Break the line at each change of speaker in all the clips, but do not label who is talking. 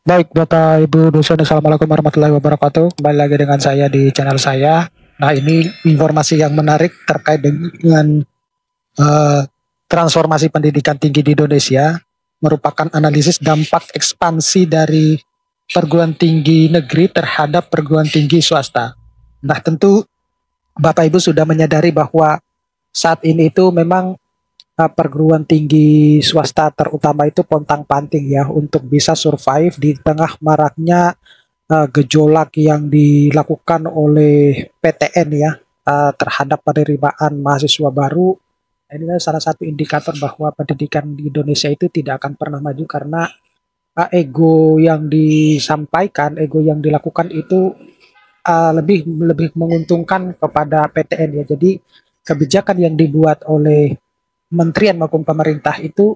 Baik, Bapak Ibu dosen, Assalamualaikum warahmatullahi wabarakatuh. Kembali lagi dengan saya di channel saya. Nah, ini informasi yang menarik terkait dengan eh, transformasi pendidikan tinggi di Indonesia, merupakan analisis dampak ekspansi dari perguruan tinggi negeri terhadap perguruan tinggi swasta. Nah, tentu Bapak Ibu sudah menyadari bahwa saat ini itu memang perguruan tinggi swasta terutama itu pontang-panting ya untuk bisa survive di tengah maraknya gejolak yang dilakukan oleh PTN ya terhadap penerimaan mahasiswa baru. Ini adalah salah satu indikator bahwa pendidikan di Indonesia itu tidak akan pernah maju karena ego yang disampaikan, ego yang dilakukan itu lebih lebih menguntungkan kepada PTN ya. Jadi kebijakan yang dibuat oleh kementerian maupun pemerintah itu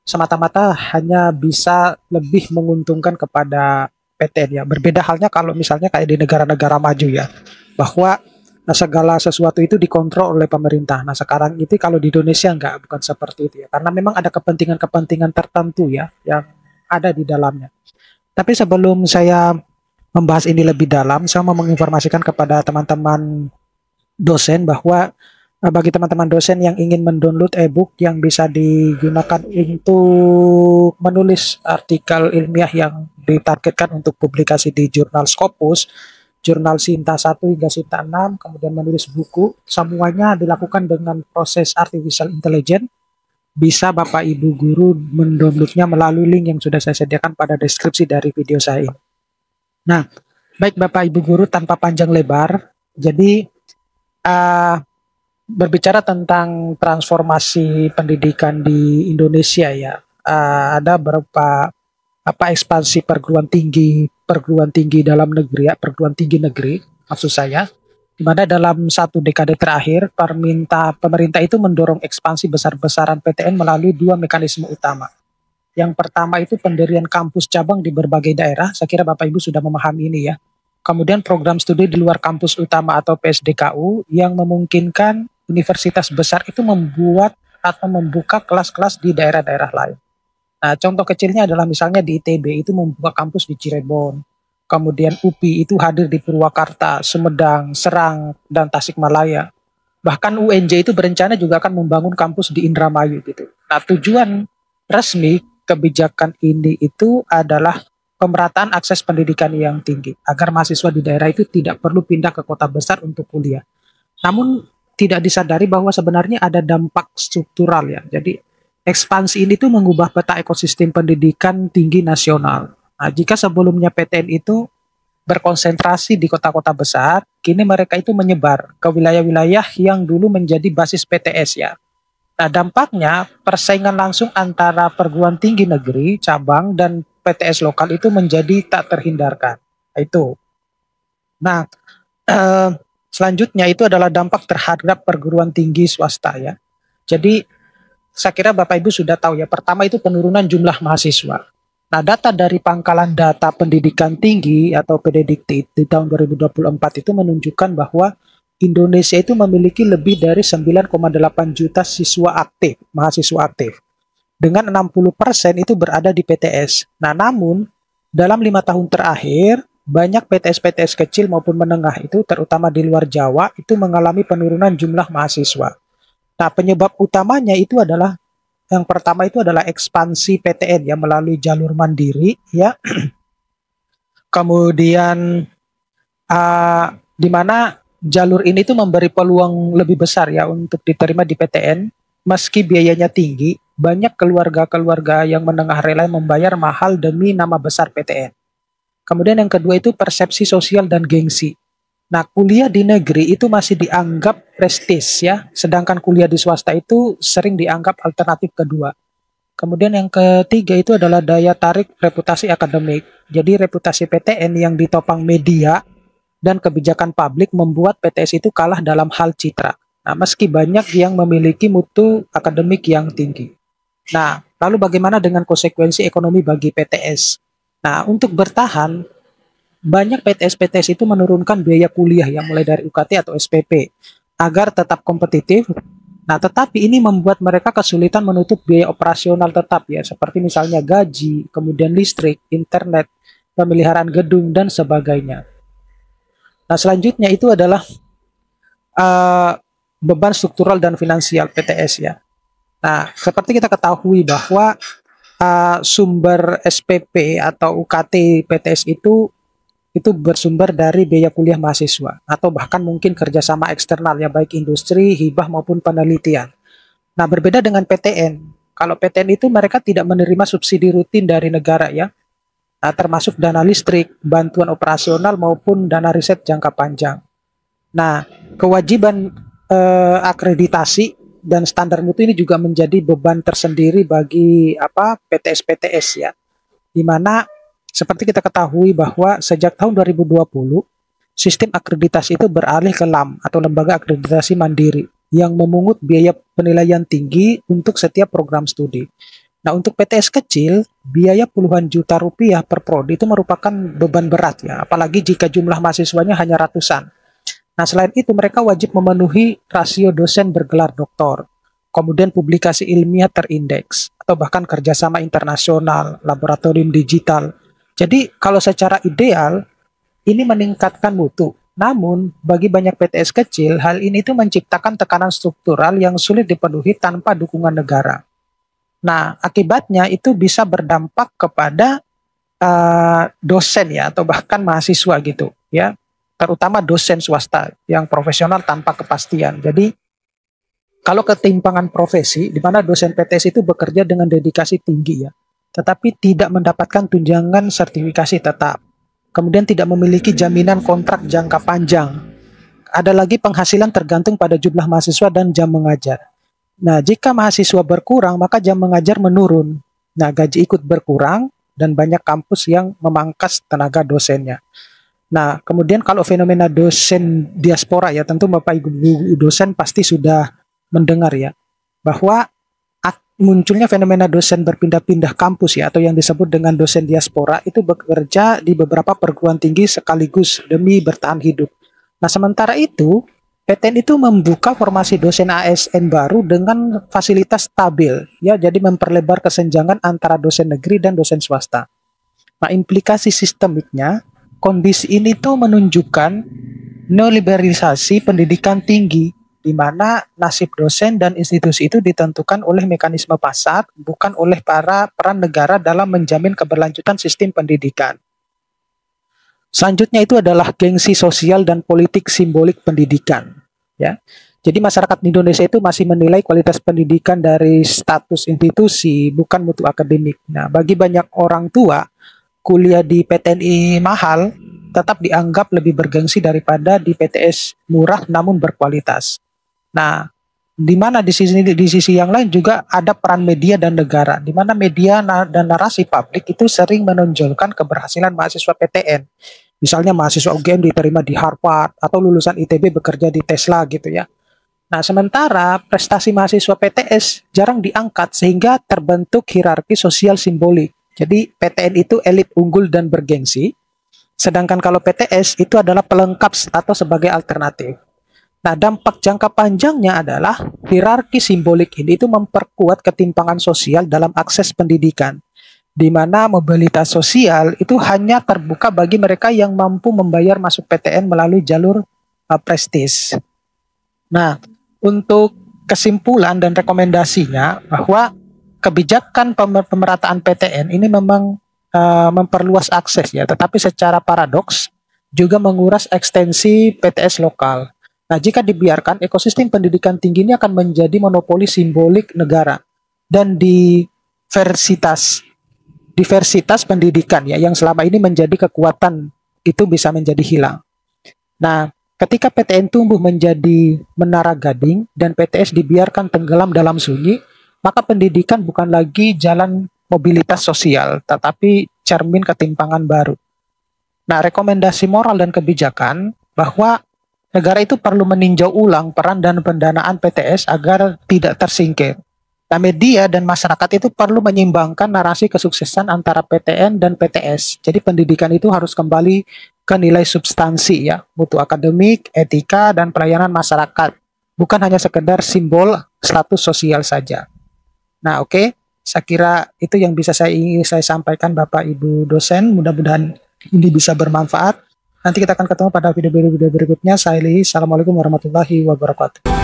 semata-mata hanya bisa lebih menguntungkan kepada PTN ya. Berbeda halnya kalau misalnya kayak di negara-negara maju ya, bahwa segala sesuatu itu dikontrol oleh pemerintah. Nah sekarang itu kalau di Indonesia enggak, bukan seperti itu ya. Karena memang ada kepentingan-kepentingan tertentu ya yang ada di dalamnya. Tapi sebelum saya membahas ini lebih dalam, saya mau menginformasikan kepada teman-teman dosen bahwa bagi teman-teman dosen yang ingin mendownload e-book yang bisa digunakan untuk menulis artikel ilmiah yang ditargetkan untuk publikasi di jurnal Scopus, jurnal Sinta 1 hingga Sinta 6, kemudian menulis buku, semuanya dilakukan dengan proses artificial intelligence. Bisa Bapak Ibu guru mendownloadnya melalui link yang sudah saya sediakan pada deskripsi dari video saya ini. Nah, baik Bapak Ibu guru, tanpa panjang lebar, jadi berbicara tentang transformasi pendidikan di Indonesia ya, ada beberapa ekspansi perguruan tinggi dalam negeri ya, perguruan tinggi negeri maksud saya, di mana dalam satu dekade terakhir pemerintah itu mendorong ekspansi besar-besaran PTN melalui dua mekanisme utama. Yang pertama itu pendirian kampus cabang di berbagai daerah, saya kira Bapak Ibu sudah memahami ini ya. Kemudian program studi di luar kampus utama atau PSDKU yang memungkinkan universitas besar itu membuat atau membuka kelas-kelas di daerah-daerah lain. Nah, contoh kecilnya adalah misalnya di ITB itu membuka kampus di Cirebon. Kemudian UPI itu hadir di Purwakarta, Sumedang, Serang, dan Tasikmalaya. Bahkan UNJ itu berencana juga akan membangun kampus di Indramayu gitu. Nah, tujuan resmi kebijakan ini itu adalah pemerataan akses pendidikan yang tinggi agar mahasiswa di daerah itu tidak perlu pindah ke kota besar untuk kuliah. Namun tidak disadari bahwa sebenarnya ada dampak struktural ya. Jadi ekspansi ini tuh mengubah peta ekosistem pendidikan tinggi nasional. Nah, jika sebelumnya PTN itu berkonsentrasi di kota-kota besar, kini mereka itu menyebar ke wilayah-wilayah yang dulu menjadi basis PTS ya. Nah, dampaknya persaingan langsung antara perguruan tinggi negeri, cabang, dan PTS lokal itu menjadi tak terhindarkan. Itu. Nah, selanjutnya itu adalah dampak terhadap perguruan tinggi swasta ya. Jadi saya kira Bapak Ibu sudah tahu ya, pertama itu penurunan jumlah mahasiswa. Nah, data dari Pangkalan Data Pendidikan Tinggi atau Pendikti di tahun 2024 itu menunjukkan bahwa Indonesia itu memiliki lebih dari 9,8 juta siswa aktif, mahasiswa aktif. Dengan 60% itu berada di PTS. Nah, namun dalam 5 tahun terakhir, banyak PTS-PTS kecil maupun menengah itu, terutama di luar Jawa, itu mengalami penurunan jumlah mahasiswa. Nah, penyebab utamanya itu adalah, yang pertama itu adalah ekspansi PTN ya melalui jalur mandiri ya. Kemudian di mana jalur ini tuh memberi peluang lebih besar ya untuk diterima di PTN meski biayanya tinggi. Banyak keluarga-keluarga yang menengah rela membayar mahal demi nama besar PTN. Kemudian yang kedua itu persepsi sosial dan gengsi. Nah, kuliah di negeri itu masih dianggap prestis ya, sedangkan kuliah di swasta itu sering dianggap alternatif kedua. Kemudian yang ketiga itu adalah daya tarik reputasi akademik. Jadi reputasi PTN yang ditopang media dan kebijakan publik membuat PTS itu kalah dalam hal citra. Nah, meski banyak yang memiliki mutu akademik yang tinggi. Nah, lalu bagaimana dengan konsekuensi ekonomi bagi PTS? Nah, untuk bertahan, banyak PTS-PTS itu menurunkan biaya kuliah yang mulai dari UKT atau SPP agar tetap kompetitif. Nah, tetapi ini membuat mereka kesulitan menutup biaya operasional tetap ya, seperti misalnya gaji, kemudian listrik, internet, pemeliharaan gedung, dan sebagainya. Nah, selanjutnya itu adalah uh, beban struktural dan finansial PTS ya. Nah, seperti kita ketahui bahwa sumber SPP atau UKT PTS itu bersumber dari biaya kuliah mahasiswa atau bahkan mungkin kerjasama eksternal ya, baik industri, hibah maupun penelitian. Nah, berbeda dengan PTN. Kalau PTN itu mereka tidak menerima subsidi rutin dari negara ya, termasuk dana listrik, bantuan operasional maupun dana riset jangka panjang. Nah, kewajiban akreditasi dan standar mutu ini juga menjadi beban tersendiri bagi PTS-PTS ya, di mana seperti kita ketahui bahwa sejak tahun 2020 sistem akreditasi itu beralih ke LAM atau Lembaga Akreditasi Mandiri yang memungut biaya penilaian tinggi untuk setiap program studi. Nah, untuk PTS kecil, biaya puluhan juta rupiah per prodi itu merupakan beban berat ya, apalagi jika jumlah mahasiswanya hanya ratusan. Nah, selain itu mereka wajib memenuhi rasio dosen bergelar doktor, kemudian publikasi ilmiah terindeks, atau bahkan kerjasama internasional, laboratorium digital. Jadi kalau secara ideal, ini meningkatkan mutu. Namun, bagi banyak PTS kecil, hal ini tuh menciptakan tekanan struktural yang sulit dipenuhi tanpa dukungan negara. Nah, akibatnya itu bisa berdampak kepada dosen ya, atau bahkan mahasiswa gitu ya, terutama dosen swasta yang profesional tanpa kepastian. Jadi, kalau ketimpangan profesi, di mana dosen PTS itu bekerja dengan dedikasi tinggi ya, tetapi tidak mendapatkan tunjangan sertifikasi tetap, kemudian tidak memiliki jaminan kontrak jangka panjang. Ada lagi penghasilan tergantung pada jumlah mahasiswa dan jam mengajar. Nah, jika mahasiswa berkurang, maka jam mengajar menurun. Nah, gaji ikut berkurang dan banyak kampus yang memangkas tenaga dosennya. Nah, kemudian kalau fenomena dosen diaspora ya, tentu Bapak Ibu dosen pasti sudah mendengar ya, bahwa munculnya fenomena dosen berpindah-pindah kampus ya, atau yang disebut dengan dosen diaspora itu bekerja di beberapa perguruan tinggi sekaligus demi bertahan hidup. Nah, sementara itu PTN itu membuka formasi dosen ASN baru dengan fasilitas stabil ya, jadi memperlebar kesenjangan antara dosen negeri dan dosen swasta. Nah, implikasi sistemiknya, kondisi ini tuh menunjukkan neoliberalisasi pendidikan tinggi, di mana nasib dosen dan institusi itu ditentukan oleh mekanisme pasar, bukan oleh peran negara dalam menjamin keberlanjutan sistem pendidikan. Selanjutnya itu adalah gengsi sosial dan politik simbolik pendidikan. Ya, jadi masyarakat Indonesia itu masih menilai kualitas pendidikan dari status institusi, bukan mutu akademik. Nah, bagi banyak orang tua, kuliah di PTNI mahal tetap dianggap lebih bergengsi daripada di PTS murah namun berkualitas. Nah, di mana di sisi yang lain juga ada peran media dan negara, di mana media dan narasi publik itu sering menonjolkan keberhasilan mahasiswa PTN. Misalnya mahasiswa UGM diterima di Harvard atau lulusan ITB bekerja di Tesla gitu ya. Nah, sementara prestasi mahasiswa PTS jarang diangkat sehingga terbentuk hierarki sosial simbolik. Jadi PTN itu elit unggul dan bergengsi, sedangkan kalau PTS itu adalah pelengkap atau sebagai alternatif. Nah, dampak jangka panjangnya adalah hierarki simbolik ini itu memperkuat ketimpangan sosial dalam akses pendidikan, di mana mobilitas sosial itu hanya terbuka bagi mereka yang mampu membayar masuk PTN melalui jalur prestis. Nah, untuk kesimpulan dan rekomendasinya bahwa kebijakan pemerataan PTN ini memang memperluas akses ya, tetapi secara paradoks juga menguras ekstensi PTS lokal. Nah, jika dibiarkan, ekosistem pendidikan tinggi ini akan menjadi monopoli simbolik negara dan diversitas pendidikan ya, yang selama ini menjadi kekuatan itu bisa menjadi hilang. Nah, ketika PTN tumbuh menjadi menara gading dan PTS dibiarkan tenggelam dalam sunyi, maka pendidikan bukan lagi jalan mobilitas sosial, tetapi cermin ketimpangan baru. Nah, rekomendasi moral dan kebijakan bahwa negara itu perlu meninjau ulang peran dan pendanaan PTS agar tidak tersingkir. Nah, media dan masyarakat itu perlu menyeimbangkan narasi kesuksesan antara PTN dan PTS. Jadi pendidikan itu harus kembali ke nilai substansi ya, mutu akademik, etika, dan pelayanan masyarakat. Bukan hanya sekedar simbol status sosial saja. Nah, oke. Saya kira itu yang bisa saya sampaikan Bapak Ibu dosen. Mudah-mudahan ini bisa bermanfaat. Nanti kita akan ketemu pada video-video berikutnya. Saya Li, Assalamualaikum warahmatullahi wabarakatuh.